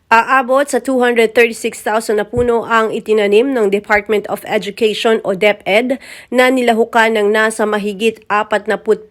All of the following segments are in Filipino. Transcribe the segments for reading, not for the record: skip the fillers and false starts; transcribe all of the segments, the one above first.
Aabot sa 236,000 na puno ang itinanim ng Department of Education o DepEd na nilahukan ng nasa mahigit 47,000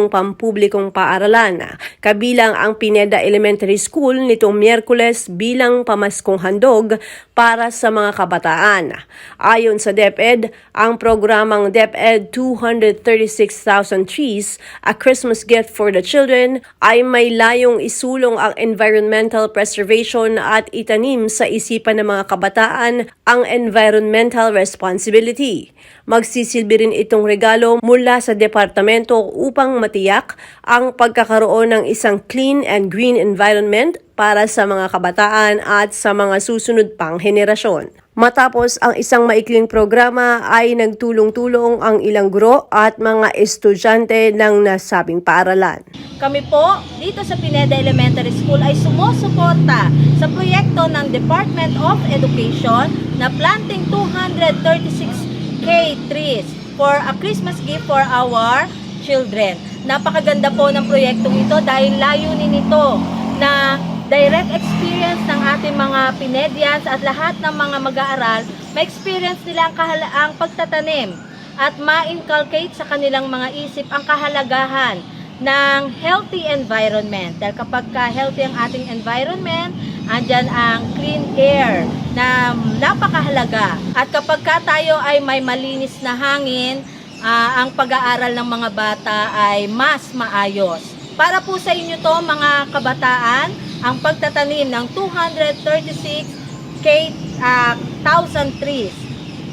pampublikong paaralan, kabilang ang Pineda Elementary School nitong Miyerkules bilang pamaskong handog para sa mga kabataan. Ayon sa DepEd, ang programang DepEd 236,000 Trees, A Christmas Gift for the Children, ay may layong isulong ang environmental preservation at itanim sa isipan ng mga kabataan ang environmental responsibility. Magsisilbi rin itong regalo mula sa departamento upang matiyak ang pagkakaroon ng isang clean and green environment para sa mga kabataan at sa mga susunod pang henerasyon. Matapos ang isang maikling programa ay nagtulong-tulong ang ilang guro at mga estudyante ng nasabing paaralan. Kami po dito sa Pineda Elementary School ay sumusuporta sa proyekto ng Department of Education na planting 236K trees for a Christmas gift for our children. Napakaganda po ng proyektong ito dahil layunin nito na direct experience ng ating mga Pinedians at lahat ng mga mag-aaral, ma-experience nila ang pagtatanim at ma-inculcate sa kanilang mga isip ang kahalagahan ng healthy environment. Dahil kapag healthy ang ating environment, andyan ang clean air na napakahalaga. At kapag tayo ay may malinis na hangin, ang pag-aaral ng mga bata ay mas maayos. Para po sa inyo to mga kabataan, ang pagtatanim ng 236,000 trees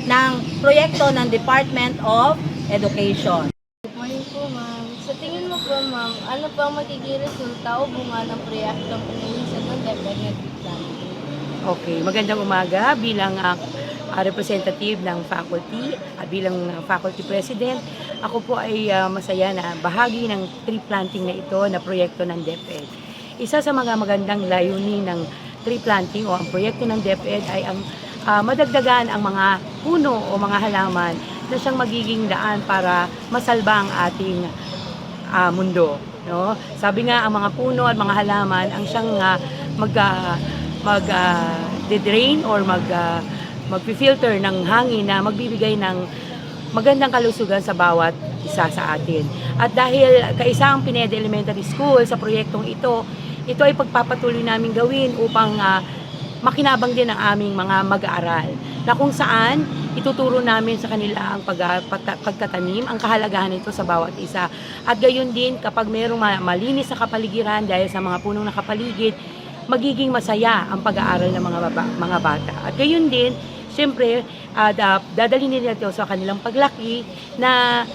ng proyekto ng Department of Education. Good morning po, ma'am. Sa tingin mo po, ma'am, ano pa ang magiging resulta o bunga ng proyektong pinilisan ng DepEd na planting? Okay, magandang umaga bilang representative ng faculty at bilang faculty president. Ako po ay masaya na bahagi ng tree planting na ito na proyekto ng DepEd. Isa sa mga magandang layunin ng tree planting o ang proyekto ng DepEd ay ang madagdagan ang mga puno o mga halaman na siyang magiging daan para masalba ang ating mundo. No? Sabi nga, ang mga puno at mga halaman ang siyang mag-drain or mag-filter ng hangin na magbibigay ng magandang kalusugan sa bawat isa sa atin. At dahil kaisa ang Pineda Elementary School sa proyektong ito ay pagpapatuloy namin gawin upang makinabang din ang aming mga mag-aaral na kung saan ituturo namin sa kanila ang pagtatanim, ang kahalagahan nito sa bawat isa. At gayon din kapag mayroong malinis na kapaligiran dahil sa mga punong nakapaligid, magiging masaya ang pag-aaral ng mga bata. At gayon din, siyempre, dadalhin nila ito sa kanilang paglaki na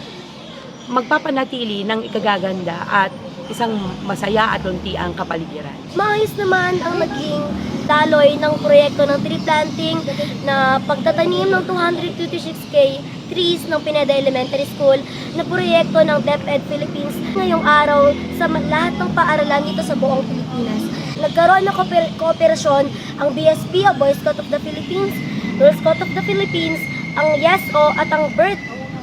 magpapanatili ng ikagaganda at isang masaya at untiang kapaligiran. Maayos naman ang naging daloy ng proyekto ng tree planting na pagtatanim ng 226K trees ng Pineda Elementary School na proyekto ng DepEd Philippines ngayong araw sa lahat ng paaralan dito sa buong Pilipinas. Nagkaroon ng kooperasyon ang BSP, ang Boy Scout of the Philippines, Girl Scout of the Philippines, ang YESO at ang BERT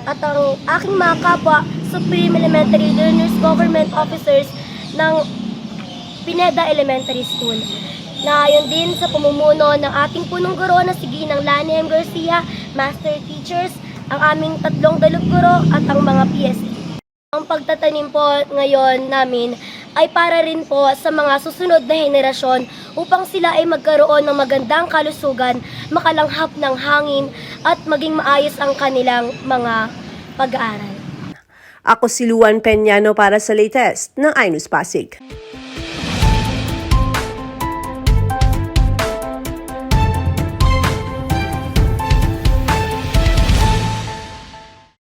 at ang aking mga kapwa Supreme Elementary Learners Government Officers ng Pineda Elementary School. Na ayon din sa pamumuno ng ating punong guro na si Ginang Lani M. Garcia, Master Teachers, ang aming tatlong dalubguro at ang mga PSE. Ang pagtatanim po ngayon namin ay para rin po sa mga susunod na henerasyon upang sila ay magkaroon ng magandang kalusugan, makalanghap ng hangin at maging maayos ang kanilang mga pag-aaral. Ako si Luan Peñano para sa latest ng iNews Pasig.